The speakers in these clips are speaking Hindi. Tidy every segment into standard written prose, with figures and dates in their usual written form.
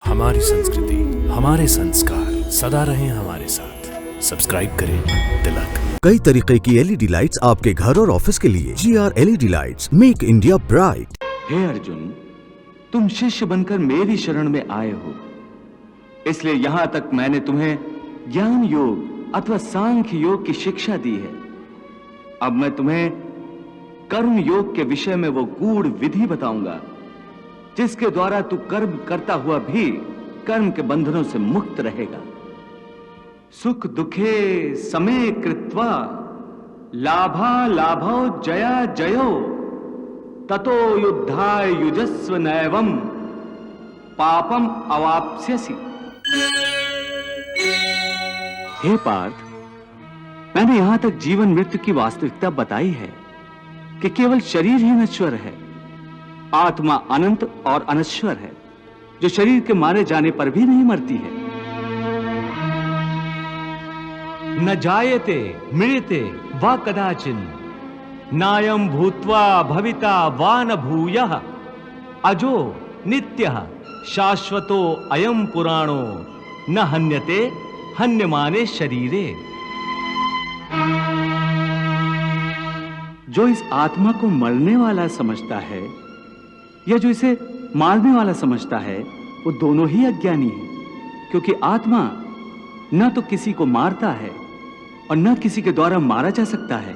हमारी संस्कृति, हमारे संस्कार सदा रहें हमारे साथ। सब्सक्राइब करें तिलक। कई तरीके की एलईडी लाइट्स आपके घर और ऑफिस के लिए। GR LED lights, make India bright. हे अर्जुन, तुम शिष्य बनकर मेरी शरण में आए हो, इसलिए यहां तक मैंने तुम्हें ज्ञान योग अथवा सांख्य योग की शिक्षा दी है। अब मैं तुम्हें कर्म योग के विषय में वो गूढ़ विधि बताऊंगा जिसके द्वारा तू कर्म करता हुआ भी कर्म के बंधनों से मुक्त रहेगा। सुख दुखे समे कृत्वा लाभा लाभो जया जयो ततो युद्धाय युजस्व नैवम पापम अवाप्स्यसि। हे पार्थ, मैंने यहां तक जीवन मृत्यु की वास्तविकता बताई है कि केवल शरीर ही नश्वर है, आत्मा अनंत और अनश्वर है जो शरीर के मारे जाने पर भी नहीं मरती है। न जायते मृत्यते वा कदाचिन नायम भूत्वा भविता वा न भूयः अजो नित्यः शाश्वतो अयम पुराणो न हन्यते हन्यमाने शरीरे। जो इस आत्मा को मरने वाला समझता है या जो इसे मारने वाला समझता है, वो दोनों ही अज्ञानी है, क्योंकि आत्मा न तो किसी को मारता है और न किसी के द्वारा मारा जा सकता है।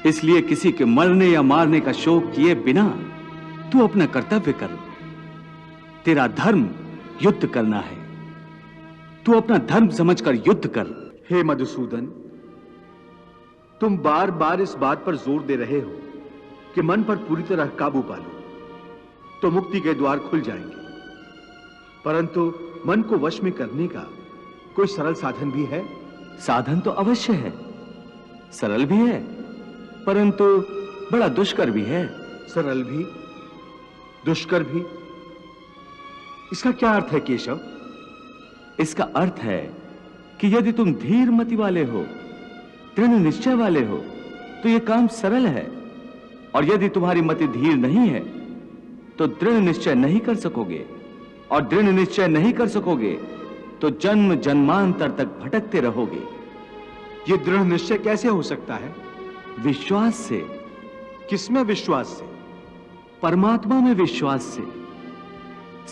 इसलिए किसी के मरने या मारने का शोक किए बिना तू अपना कर्तव्य कर। तेरा धर्म युद्ध करना है, तू अपना धर्म समझकर युद्ध कर। हे मधुसूदन, तुम बार बार इस बात पर जोर दे रहे हो कि मन पर पूरी तरह काबू पा लो तो मुक्ति के द्वार खुल जाएंगे, परंतु मन को वश में करने का कोई सरल साधन भी है? साधन तो अवश्य है, सरल भी है, परंतु बड़ा दुष्कर भी है। सरल भी, दुष्कर भी, इसका क्या अर्थ है केशव? इसका अर्थ है कि यदि तुम धीर मति वाले हो, दृढ़ निश्चय वाले हो, तो यह काम सरल है, और यदि तुम्हारी मति धीर नहीं है तो दृढ़ निश्चय नहीं कर सकोगे, और दृढ़ निश्चय नहीं कर सकोगे तो जन्म जन्मांतर तक भटकते रहोगे। यह दृढ़ निश्चय कैसे हो सकता है? विश्वास से। किसमें विश्वास से? परमात्मा में विश्वास से,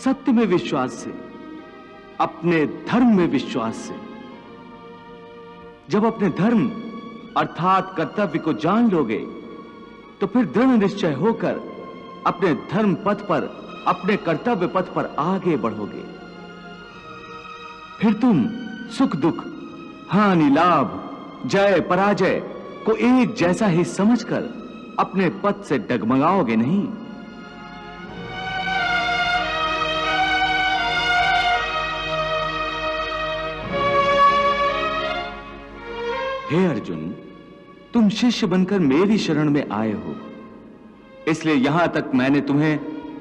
सत्य में विश्वास से, अपने धर्म में विश्वास से। जब अपने धर्म अर्थात कर्तव्य को जान लोगे तो फिर दृढ़ निश्चय होकर अपने धर्म पथ पर, अपने कर्तव्य पथ पर आगे बढ़ोगे। फिर तुम सुख दुख, हानि लाभ, जय पराजय को एक जैसा ही समझकर अपने पथ से डगमगाओगे नहीं। हे अर्जुन, तुम शिष्य बनकर मेरी शरण में आए हो, इसलिए यहां तक मैंने तुम्हें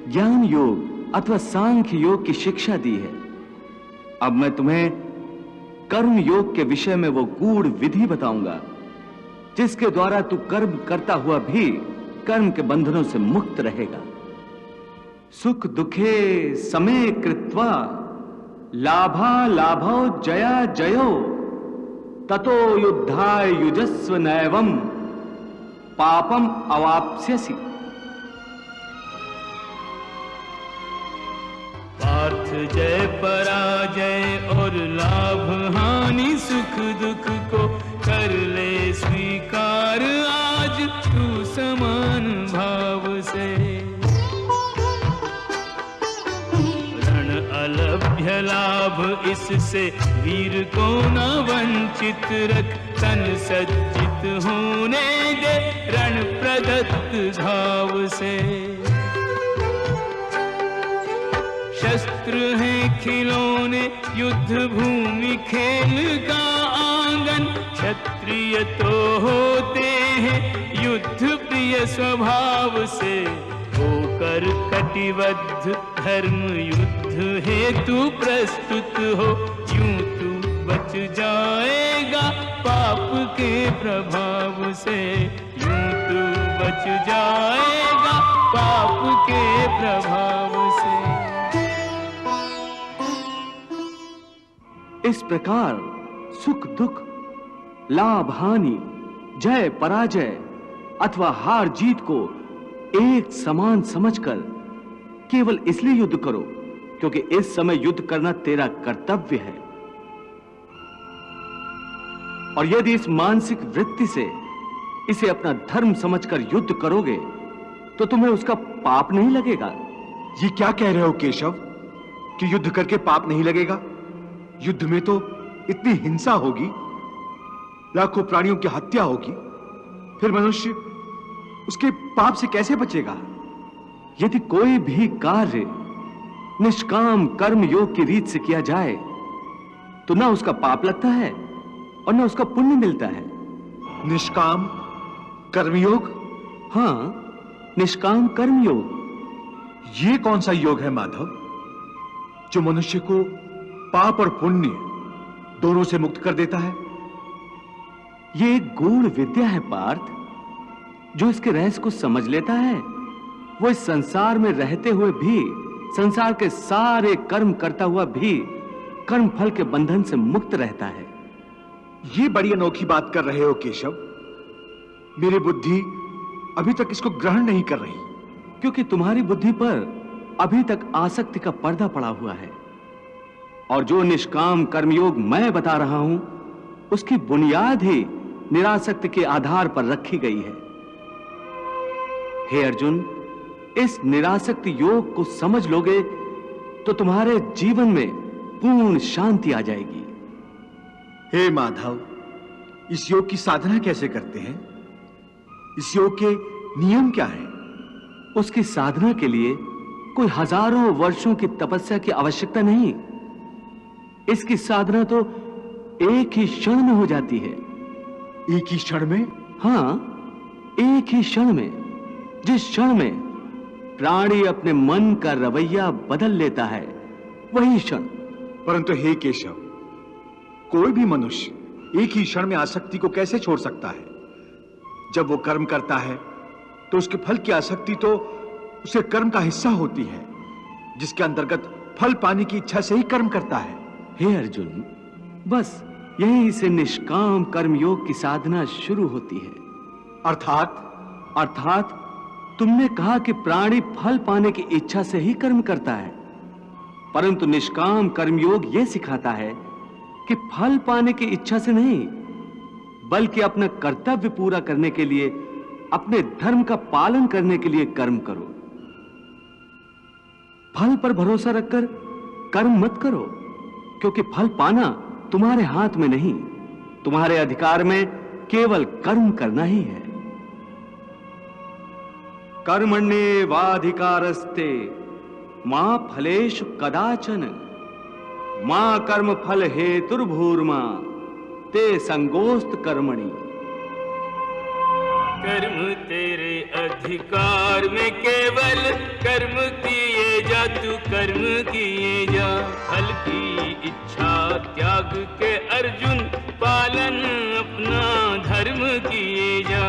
ज्ञान योग अथवा सांख्य योग की शिक्षा दी है। अब मैं तुम्हें कर्म योग के विषय में वो गूढ़ विधि बताऊंगा जिसके द्वारा तू कर्म करता हुआ भी कर्म के बंधनों से मुक्त रहेगा। सुख दुखे समे कृत्वा लाभा लाभो जया जयो ततो युद्धाय युजस्व नैवम पापम अवाप्स्यसि। पार्थ जय पराजय और लाभ हानि सुख दुख को कर ले स्वीकार आज तू समान भाव से। रण अलभ्य लाभ इससे वीर को न वंचित रख, तन सज्जित होने दे रण प्रदत्त घाव से। शस्त्र हैं खिलौने युद्ध भूमि खेल का आंगन, क्षत्रिय तो होते हैं युद्ध प्रिय स्वभाव से। होकर कटिबद्ध धर्म युद्ध हेतु प्रस्तुत हो, यूं तू बच जाएगा पाप के प्रभाव से। यूं तू बच जाएगा पाप के प्रभाव इस प्रकार सुख दुख, लाभ हानि, जय पराजय अथवा हार जीत को एक समान समझकर केवल इसलिए युद्ध करो क्योंकि इस समय युद्ध करना तेरा कर्तव्य है। और यदि इस मानसिक वृत्ति से इसे अपना धर्म समझकर युद्ध करोगे तो तुम्हें उसका पाप नहीं लगेगा। ये क्या कह रहे हो केशव कि युद्ध करके पाप नहीं लगेगा? युद्ध में तो इतनी हिंसा होगी, लाखों प्राणियों की हत्या होगी, फिर मनुष्य उसके पाप से कैसे बचेगा? यदि कोई भी कार्य निष्काम कर्म योग की रीत से किया जाए तो ना उसका पाप लगता है और ना उसका पुण्य मिलता है। निष्काम कर्मयोग? हाँ, निष्काम कर्म योग। ये कौन सा योग है माधव जो मनुष्य को पाप और पुण्य दोनों से मुक्त कर देता है? ये एक गूढ़ विद्या है पार्थ। जो इसके रहस्य को समझ लेता है वो इस संसार में रहते हुए भी, संसार के सारे कर्म करता हुआ भी कर्म फल के बंधन से मुक्त रहता है। ये बड़ी अनोखी बात कर रहे हो केशव। मेरी बुद्धि अभी तक इसको ग्रहण नहीं कर रही। क्योंकि तुम्हारी बुद्धि पर अभी तक आसक्ति का पर्दा पड़ा हुआ है। और जो निष्काम कर्मयोग मैं बता रहा हूं उसकी बुनियाद ही निरासक्ति के आधार पर रखी गई है। हे अर्जुन, इस निरासक्ति योग को समझ लोगे तो तुम्हारे जीवन में पूर्ण शांति आ जाएगी। हे माधव, इस योग की साधना कैसे करते हैं? इस योग के नियम क्या हैं? उसकी साधना के लिए कोई हजारों वर्षों की तपस्या की आवश्यकता नहीं। इसकी साधना तो एक ही क्षण में हो जाती है। एक ही क्षण में? हाँ, एक ही क्षण में। जिस क्षण में प्राणी अपने मन का रवैया बदल लेता है वही क्षण। परंतु हे केशव, कोई भी मनुष्य एक ही क्षण में आसक्ति को कैसे छोड़ सकता है? जब वो कर्म करता है तो उसके फल की आसक्ति तो उसे कर्म का हिस्सा होती है, जिसके अंतर्गत फल पाने की इच्छा से ही कर्म करता है। हे अर्जुन, बस यहीं से निष्काम कर्म योग की साधना शुरू होती है। अर्थात तुमने कहा कि प्राणी फल पाने की इच्छा से ही कर्म करता है, परंतु निष्काम कर्मयोग यह सिखाता है कि फल पाने की इच्छा से नहीं, बल्कि अपना कर्तव्य पूरा करने के लिए, अपने धर्म का पालन करने के लिए कर्म करो। फल पर भरोसा रखकर कर्म मत करो, क्योंकि फल पाना तुम्हारे हाथ में नहीं, तुम्हारे अधिकार में केवल कर्म करना ही है। कर्मण्येवाधिकारस्ते मां फलेषु कदाचन मां कर्म फल हेतुर्भूर्मा ते संगोस्त कर्मणि। कर्म तेरे अधिकार में केवल कर्म किए जा, तू कर्म किए जा। फल की इच्छा त्याग के अर्जुन पालन अपना धर्म किए जा।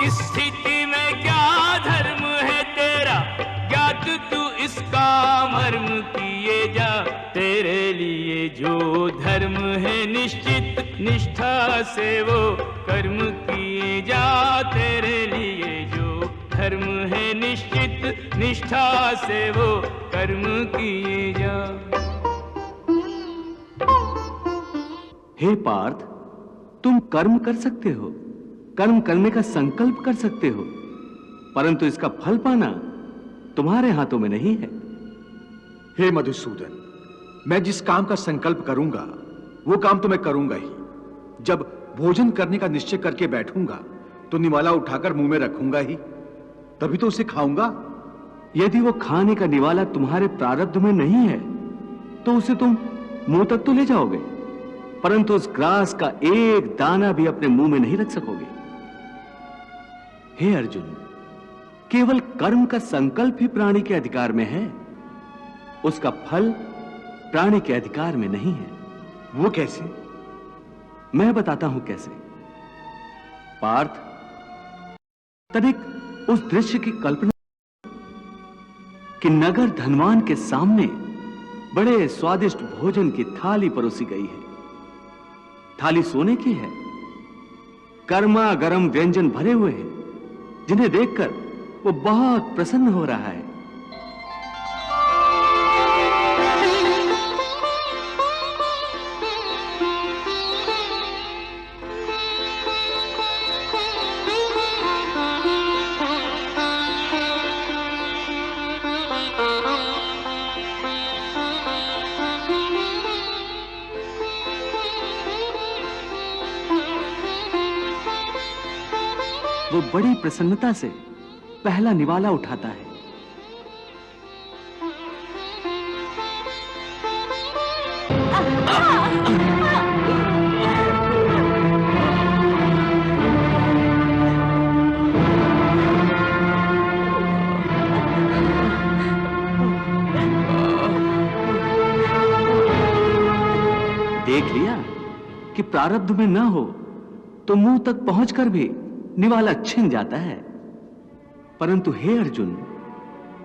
इस स्थिति में क्या धर्म है तेरा, ज्ञात तू इसका मर्म किए जा। तेरे लिए जो धर्म है निश्चित निष्ठा से वो कर्म किए जा। तेरे लिए जो धर्म है निश्चित निष्ठा से वो कर्म किए जा। हे पार्थ, तुम कर्म कर सकते हो, कर्म करने का संकल्प कर सकते हो, परंतु इसका फल पाना तुम्हारे हाथों में नहीं है। हे मधुसूदन, मैं जिस काम का संकल्प करूंगा वो काम तो मैं करूंगा ही। जब भोजन करने का निश्चय करके बैठूंगा तो निवाला उठाकर मुंह में रखूंगा ही, तभी तो उसे खाऊंगा। यदि वो खाने का निवाला तुम्हारे प्रारब्ध में नहीं है तो उसे तुम मुंह तक तो ले जाओगे, परंतु उस ग्रास का एक दाना भी अपने मुंह में नहीं रख सकोगे। हे अर्जुन, केवल कर्म का संकल्प ही प्राणी के अधिकार में है, उसका फल प्राणी के अधिकार में नहीं है। वो कैसे? मैं बताता हूं कैसे। पार्थ, तनिक उस दृश्य की कल्पना कि नगर धनवान के सामने बड़े स्वादिष्ट भोजन की थाली परोसी गई है। थाली सोने की है, गर्मा गर्म व्यंजन भरे हुए हैं, जिन्हें देखकर वो बहुत प्रसन्न हो रहा है। वो बड़ी प्रसन्नता से पहला निवाला उठाता है। देख लिया कि प्रारब्ध में ना हो तो मुंह तक पहुंचकर भी निवाला छिन जाता है। परंतु हे अर्जुन,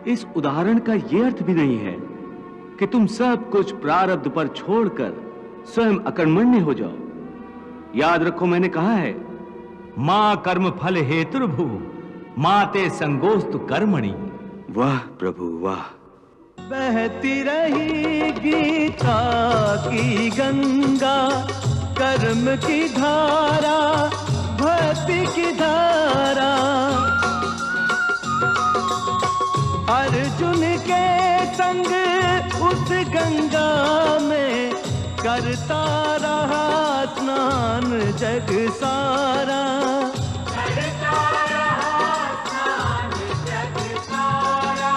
इस उदाहरण का यह अर्थ भी नहीं है कि तुम सब कुछ प्रारब्ध पर छोड़कर स्वयं अकर्मण्य हो जाओ। याद रखो, मैंने कहा है, मां कर्म फल हेतुर्भु माते संगोस्तु कर्मणि। वाह प्रभु वाह। बहती रही गीता की गंगा, कर्म की धारा भक्ति की धारा। अर्जुन के संग उस गंगा में करता रहा स्नान जग सारा।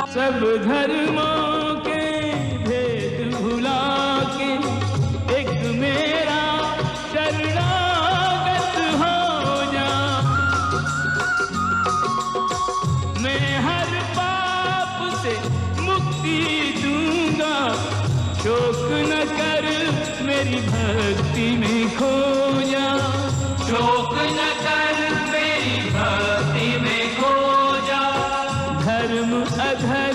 सब धर्मों के भेद भुला के एक मेरा शरणागत हो जा। मैं हर पाप से मुक्ति दूंगा, शोक न कर मेरी भक्ति में खो जा। शोक न कर मेरी भक्ति में खो जा। धर्म अधर्म